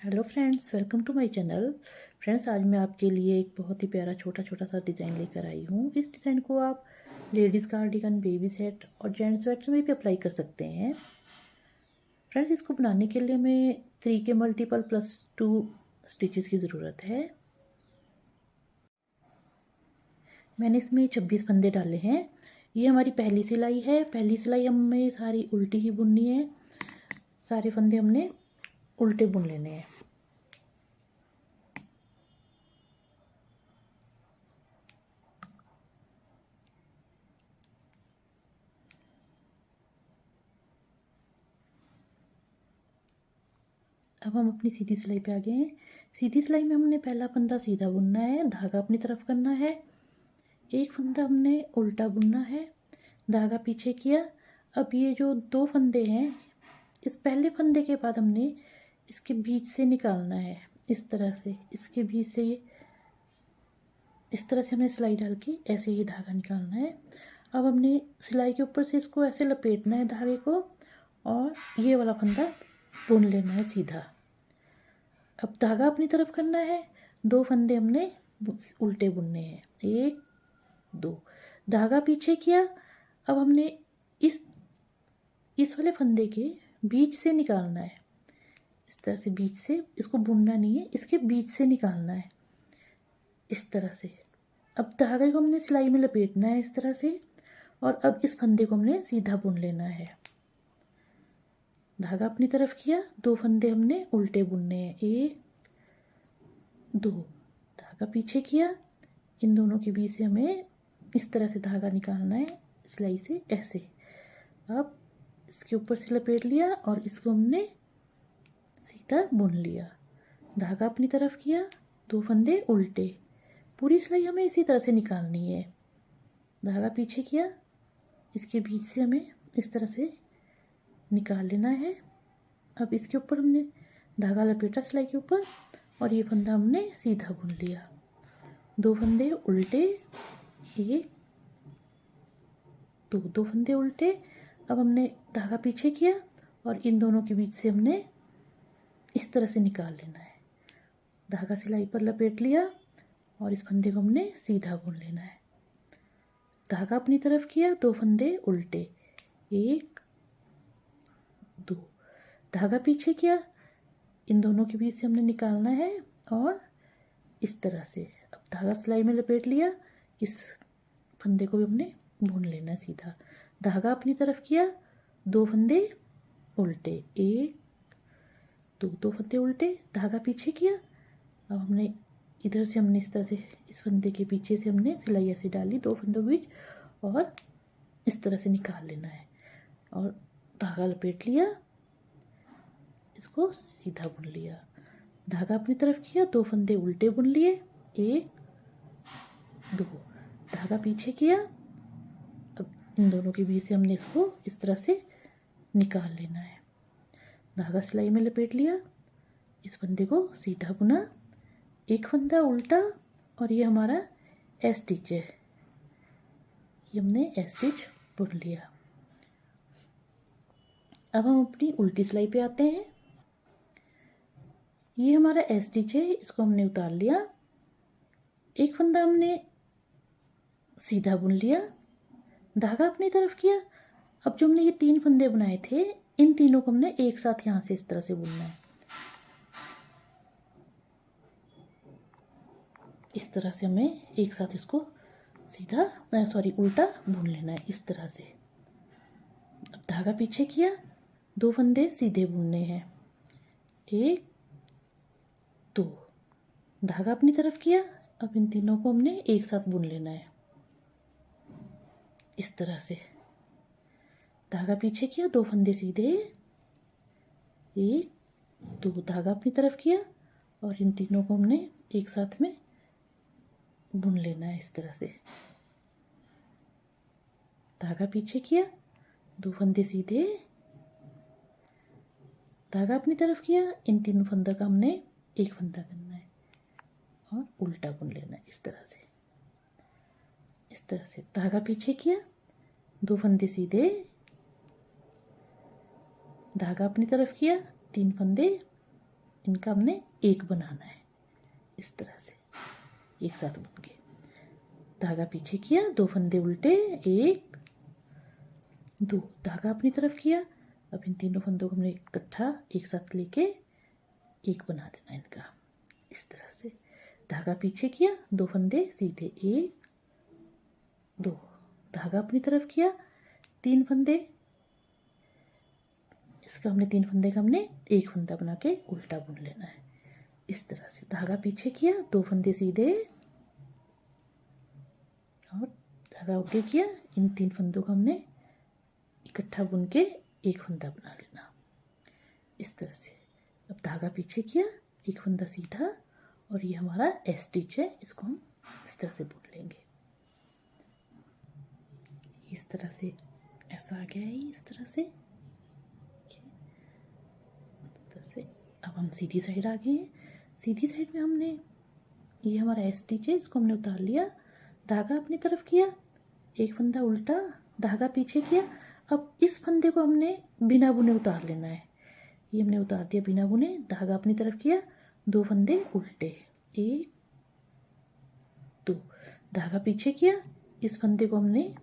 Hello friends, welcome to my channel. Friends, आज मैं आपके लिए एक बहुत ही प्यारा छोटा छोटा सा डिज़ाइन लेकर आई हूँ। इस डिज़ाइन को आप लेडीज़ कार्डिगन, बेबी सेट और जेंट्स स्वेटर में भी अप्लाई कर सकते हैं। फ्रेंड्स, इसको बनाने के लिए हमें 3 के मल्टीपल प्लस 2 स्टिचेस की ज़रूरत है। मैंने इसमें 26 फंदे डाले हैं। ये हमारी पहली सिलाई है। पहली सिलाई हमें सारी उल्टी ही बुननी है। सारे फंदे हमने उल्टे बुन लेने हैं। अब हम अपनी सीधी सिलाई पे आ गए हैं। सीधी सिलाई में हमने पहला फंदा सीधा बुनना है, धागा अपनी तरफ करना है। एक फंदा हमने उल्टा बुनना है, धागा पीछे किया। अब ये जो 2 फंदे हैं, इस पहले फंदे के बाद हमने इसके बीच से निकालना है। इस तरह से इसके बीच से ये इस तरह से हमने सिलाई डाल के ऐसे ही धागा निकालना है। अब हमने सिलाई के ऊपर से इसको ऐसे लपेटना है धागे को, और ये वाला फंदा बुन लेना है सीधा। अब धागा अपनी तरफ करना है। 2 फंदे हमने उल्टे बुनने हैं, 1 2, धागा पीछे किया। अब हमने इस वाले फंदे के बीच से निकालना है। इस तरह से बीच से, इसको बुनना नहीं है, इसके बीच से निकालना है इस तरह से। अब धागे को हमने सिलाई में लपेटना है इस तरह से, और अब इस फंदे को हमने सीधा बुन लेना है। धागा अपनी तरफ किया, 2 फंदे हमने उल्टे बुनने हैं, 1 2, धागा पीछे किया। इन दोनों के बीच से हमें इस तरह से धागा निकालना है सिलाई से ऐसे। अब इसके ऊपर से लपेट लिया और इसको हमने सीधा बुन लिया। धागा अपनी तरफ किया, 2 फंदे उल्टे। पूरी सिलाई हमें इसी तरह से निकालनी है। धागा पीछे किया, इसके बीच से हमें इस तरह से निकाल लेना है। अब इसके ऊपर हमने धागा लपेटा सिलाई के ऊपर, और ये फंदा हमने सीधा बुन लिया। 2 फंदे उल्टे, 1 2, 2 फंदे उल्टे। अब हमने धागा पीछे किया और इन दोनों के बीच से हमने इस तरह से निकाल लेना है। धागा सिलाई पर लपेट लिया और इस फंदे को हमने सीधा बुन लेना है। धागा अपनी तरफ किया, 2 फंदे उल्टे, 1 2, धागा पीछे किया। इन दोनों के बीच से हमने निकालना है और इस तरह से। अब धागा सिलाई में लपेट लिया, इस फंदे को भी हमने बुन लेना है सीधा। धागा अपनी तरफ किया, 2 फंदे उल्टे, 1 2, 2 फंदे उल्टे, धागा पीछे किया। अब हमने इधर से हमने इस तरह से इस फंदे के पीछे से हमने सिलाई ऐसे डाली 2 फंदों के बीच, और इस तरह से निकाल लेना है और धागा लपेट लिया, इसको सीधा बुन लिया। धागा अपनी तरफ किया, 2 फंदे उल्टे बुन लिए, 1 2, धागा पीछे किया। अब इन दोनों के बीच से हमने इसको इस तरह से निकाल लेना है। धागा सिलाई में लपेट लिया, इस फंदे को सीधा बुना, एक फंदा उल्टा, और ये हमारा एस स्टिच है। ये हमने एस स्टिच बुन लिया। अब हम अपनी उल्टी सिलाई पे आते हैं। ये हमारा एस स्टिच है, इसको हमने उतार लिया। एक फंदा हमने सीधा बुन लिया, धागा अपनी तरफ किया। अब जो हमने ये 3 फंदे बनाए थे, इन तीनों को हमने एक साथ यहाँ से इस तरह से बुनना है। इस तरह से हमें एक साथ इसको सीधा उल्टा बुन लेना है इस तरह से। अब धागा पीछे किया, 2 फंदे सीधे बुनने हैं, 1 2, धागा अपनी तरफ किया। अब इन तीनों को हमने एक साथ बुन लेना है इस तरह से। धागा पीछे किया, 2 फंदे सीधे, 1 2, धागा अपनी तरफ किया, और इन तीनों को हमने एक साथ में बुन लेना है इस तरह से। धागा पीछे किया, 2 फंदे सीधे, धागा अपनी तरफ किया। इन तीनों फंदों का हमने एक फंदा करना है और उल्टा बुन लेना है इस तरह से। इस तरह से धागा पीछे किया, 2 फंदे सीधे, धागा अपनी तरफ किया, 3 फंदे इनका हमने एक बनाना है, इस तरह से एक साथ बुन के। धागा पीछे किया, 2 फंदे उल्टे, 1 2, धागा अपनी तरफ किया। अब इन तीनों फंदों को हमने इकट्ठा एक साथ लेके एक बना देना इनका, इस तरह से। धागा पीछे किया, 2 फंदे सीधे, 1 2, धागा अपनी तरफ किया, 3 फंदे, इसका हमने 3 फंदे का हमने एक फंदा बना के उल्टा बुन लेना है, इस तरह से। धागा पीछे किया, 2 फंदे सीधे और धागा उल्टे किया। इन 3 फंदों को हमने इकट्ठा बुन के एक फंदा बना लेना, इस तरह से। अब धागा पीछे किया, एक फंदा सीधा, और ये हमारा एस स्टिच है, इसको हम इस तरह से बुन लेंगे, इस तरह से। ऐसा आ गया है इस तरह से, इस तरह से। अब हम सीधी साइड आ गए हैं। सीधी साइड में हमने, ये हमारा एस स्टिच है, इसको हमने उतार लिया, धागा अपनी तरफ किया, एक फंदा उल्टा, धागा पीछे किया। अब इस फंदे को हमने बिना बुने उतार लेना है, ये हमने उतार दिया बिना बुने, धागा अपनी तरफ किया, 2 फंदे उल्टे, 1 2, धागा पीछे किया। इस फंदे को हमने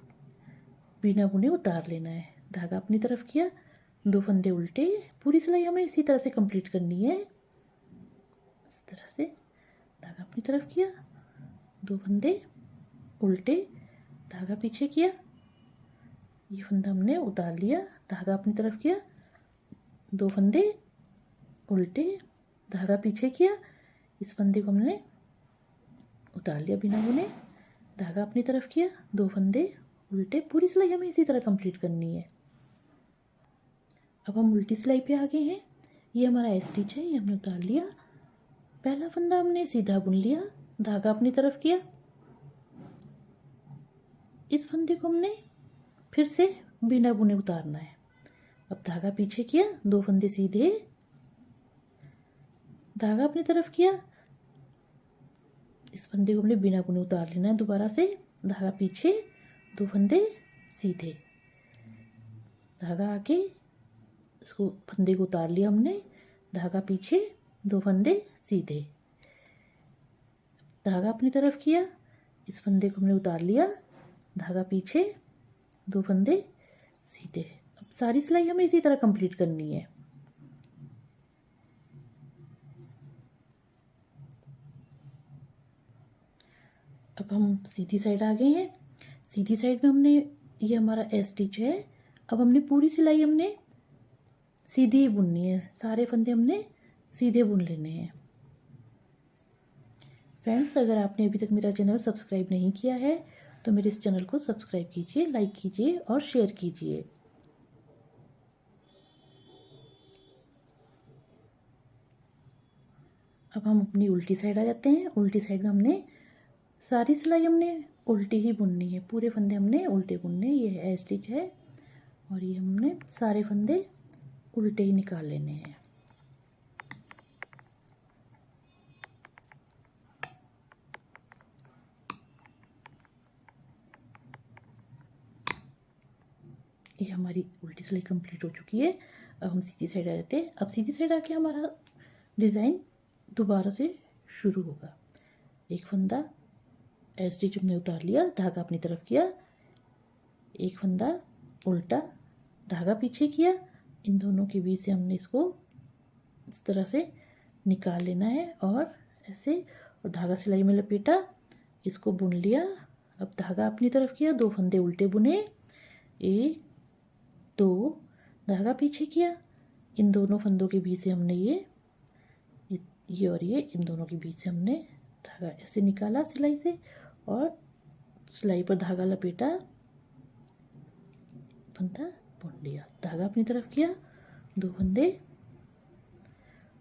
बिना बुने उतार लेना है, धागा अपनी तरफ किया, 2 फंदे उल्टे। पूरी सिलाई हमें इसी तरह से कंप्लीट करनी है, इस तरह से। धागा अपनी तरफ किया, 2 फंदे उल्टे, धागा पीछे किया, ये फंदा हमने उतार लिया, धागा अपनी तरफ किया, 2 फंदे उल्टे, धागा पीछे किया। इस फंदे को हमने उतार लिया बिना बुने, धागा अपनी तरफ किया, 2 फंदे उल्टे। पूरी सिलाई हमें इसी तरह कंप्लीट करनी है। अब हम उल्टी सिलाई पे आ गए हैं। ये हमारा एस स्टिच है, ये हमने उतार लिया, पहला फंदा हमने सीधा बुन लिया, धागा अपनी तरफ किया। इस फंदे को हमने फिर से बिना बुने उतारना है। अब धागा पीछे किया, 2 फंदे सीधे, धागा अपनी तरफ किया। इस फंदे को हमने बिना बुने उतार लेना है दोबारा से, धागा पीछे, 2 फंदे सीधे, धागा आगे, इसको फंदे को उतार लिया हमने, धागा पीछे, 2 फंदे सीधे, धागा अपनी तरफ किया। इस फंदे को हमने उतार लिया, धागा पीछे, 2 फंदे सीधे। अब सारी सिलाई हमें इसी तरह कंप्लीट करनी है। अब हम सीधी साइड आ गए हैं। सीधी साइड में हमने, ये हमारा एस स्टिच है, अब हमने पूरी सिलाई हमने सीधी ही बुननी है, सारे फंदे हमने सीधे बुन लेने हैं। फ्रेंड्स, अगर आपने अभी तक मेरा चैनल सब्सक्राइब नहीं किया है तो मेरे इस चैनल को सब्सक्राइब कीजिए, लाइक कीजिए और शेयर कीजिए। अब हम अपनी उल्टी साइड आ जाते हैं। उल्टी साइड में हमने सारी सिलाई हमने उल्टी ही बुननी है, पूरे फंदे हमने उल्टे बुनने। ये एस स्टिच है और ये हमने सारे फंदे उल्टे ही निकाल लेने हैं। ये हमारी उल्टी सिलाई कंप्लीट हो चुकी है। अब हम सीधी साइड आ जाते हैं। अब सीधी साइड आके हमारा डिज़ाइन दोबारा से शुरू होगा। एक फंदा एस स्टिच हमने उतार लिया, धागा अपनी तरफ किया, एक फंदा उल्टा, धागा पीछे किया, इन दोनों के बीच से हमने इसको इस तरह से निकाल लेना है और ऐसे, और धागा सिलाई में लपेटा, इसको बुन लिया। अब धागा अपनी तरफ किया, 2 फंदे उल्टे बुने, 1 2, धागा पीछे किया, इन दोनों फंदों के बीच से हमने ये और ये इन दोनों के बीच से हमने धागा ऐसे निकाला सिलाई से, और सिलाई पर धागा लपेटा, फंदा बुन लिया, धागा अपनी तरफ किया, 2 फंदे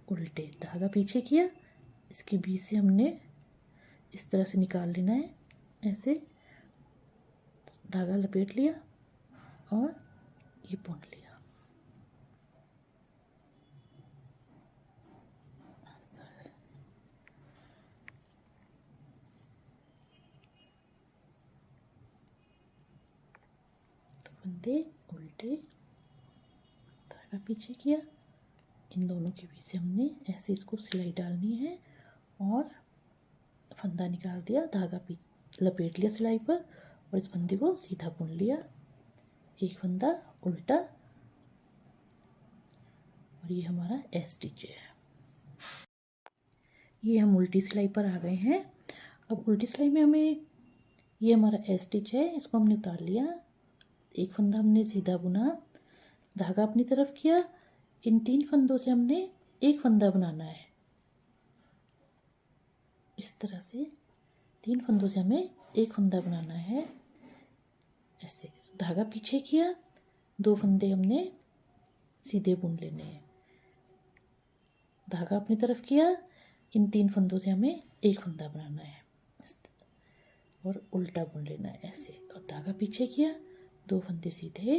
उल्टे, धागा पीछे किया, इसके बीच से हमने इस तरह से निकाल लेना है, ऐसे धागा लपेट लिया और ये बुन लिया। तो फंदे उल्टे, धागा पीछे किया, इन दोनों के बीच से हमने ऐसे इसको सिलाई डालनी है और फंदा निकाल दिया, धागा लपेट लिया सिलाई पर और इस फंदे को सीधा बुन लिया, एक फंदा उल्टा, और ये हमारा एस स्टिच है। ये हम उल्टी सिलाई पर आ गए हैं। अब उल्टी सिलाई में हमें, ये हमारा एस स्टिच है, इसको हमने उतार लिया, एक फंदा हमने सीधा बुना, धागा अपनी तरफ किया, इन 3 फंदों से हमने एक फंदा बनाना है। इस तरह से 3 फंदों से हमें एक फंदा बनाना है। ऐसे धागा पीछे किया, 2 फंदे हमने सीधे बुन लेने हैं, धागा अपनी तरफ किया, इन 3 फंदों से हमें एक फंदा बनाना है और उल्टा बुन लेना है ऐसे, और धागा पीछे किया, 2 फंदे सीधे,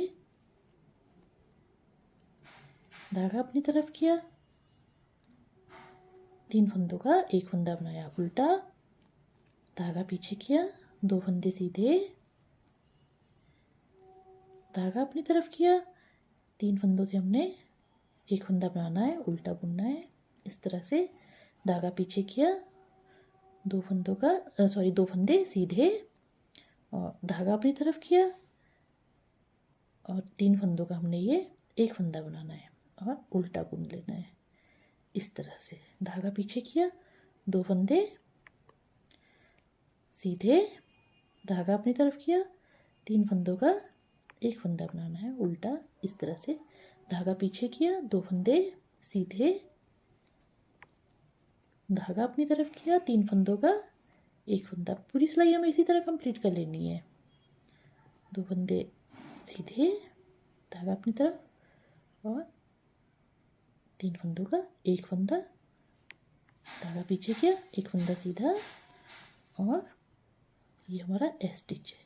धागा अपनी तरफ किया, 3 फंदों का एक फंदा बनाया उल्टा, धागा पीछे किया, 2 फंदे सीधे, धागा अपनी तरफ किया, 3 फंदों से हमने एक फंदा बनाना है, उल्टा बुनना है। इस तरह से धागा पीछे किया, 2 फंदे सीधे और धागा अपनी तरफ किया और 3 फंदों का हमने ये एक फंदा बनाना है और उल्टा बुन लेना है। इस तरह से धागा पीछे किया, 2 फंदे सीधे, धागा अपनी तरफ किया, 3 फंदों का एक फंदा बनाना है उल्टा। इस तरह से धागा पीछे किया, 2 फंदे सीधे, धागा अपनी तरफ किया, 3 फंदों का एक फंदा। पूरी सिलाई हमें इसी तरह कंप्लीट कर लेनी है। 2 फंदे सीधे, धागा अपनी तरफ और 3 फंदों का एक फंदा, धागा पीछे किया, एक फंदा सीधा, और ये हमारा एस स्टिच है।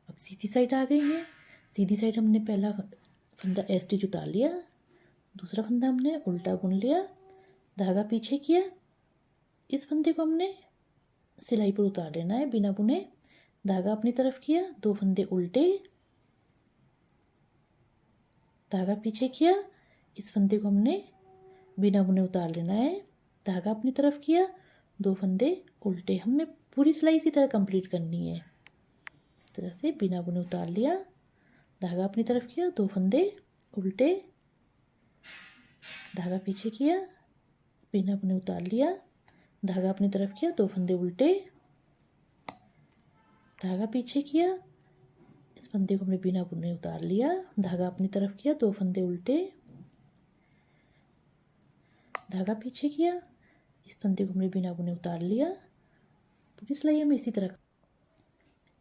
अब सीधी साइड आ गई है। सीधी साइड हमने पहला फंदा एस स्टिच उतार लिया, दूसरा फंदा हमने उल्टा बुन लिया, धागा पीछे किया, इस फंदे को हमने सिलाई पर उतार लेना है बिना बुने, धागा अपनी तरफ किया, 2 फंदे उल्टे, धागा पीछे किया, इस फंदे को हमने बिना बुने उतार लेना है, धागा अपनी तरफ किया, 2 फंदे उल्टे। हमें पूरी सिलाई इसी तरह कंप्लीट करनी है। इस तरह से बिना बुने उतार लिया, धागा अपनी तरफ किया, 2 फंदे उल्टे, धागा पीछे किया, बिना बुने उतार लिया, धागा अपनी तरफ किया, 2 फंदे उल्टे, धागा पीछे किया, इस फंदे को हमने बिना बुने उतार लिया, धागा अपनी तरफ किया, 2 फंदे उल्टे, धागा पीछे किया, इस फंदे को हमने बिना बुने उतार लिया। पूरी सिलाई हमें इसी तरह।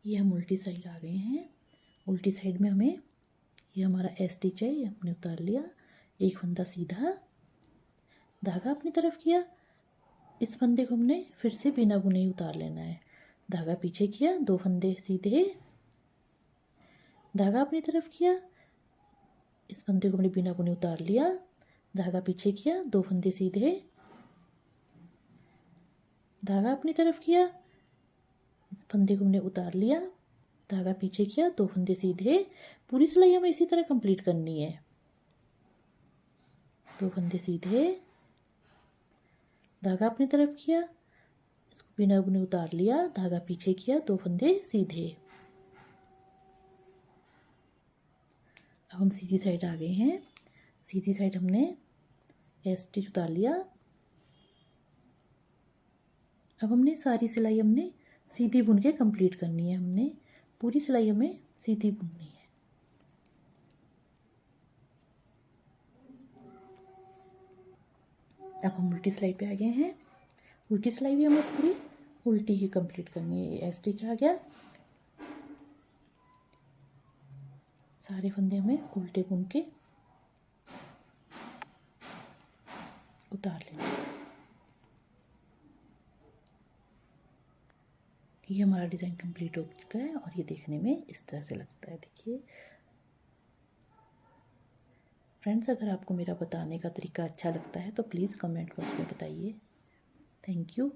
ये हम उल्टी साइड आ गए हैं। उल्टी साइड में हमें, ये हमारा एस स्टिच है, ये हमने उतार लिया, एक फंदा सीधा, धागा अपनी तरफ किया, इस फंदे को हमने फिर से बिना बुने ही उतार लेना है, धागा पीछे किया, 2 फंदे सीधे, धागा अपनी तरफ किया, इस फंदे को हमने बिना बुने उतार लिया, धागा पीछे किया, 2 फंदे सीधे, धागा अपनी तरफ किया, इस फंदे को हमने उतार लिया, धागा पीछे किया, 2 फंदे सीधे। पूरी सिलाई हमें इसी तरह कंप्लीट करनी है। 2 फंदे सीधे, धागा अपनी तरफ किया, इसको बिना बुने उतार लिया, धागा पीछे किया, 2 फंदे सीधे। अब हम सीधी साइड आ गए हैं। सीधी साइड हमने एस स्टिच उतार लिया। अब हमने सारी सिलाई हमने सीधी बुन के कंप्लीट करनी है। हमने पूरी सिलाई हमें सीधी बुननी है। अब हम उल्टी सिलाई पे आ गए हैं। उल्टी सिलाई भी हमें पूरी उल्टी ही कंप्लीट करनी है। एस स्टिच आ गया, सारे फंदे हमें उल्टे बुन के उतार लेना। ये हमारा डिज़ाइन कंप्लीट हो चुका है और ये देखने में इस तरह से लगता है। देखिए फ्रेंड्स, अगर आपको मेरा बताने का तरीका अच्छा लगता है तो प्लीज़ कमेंट बॉक्स में बताइए। Thank you.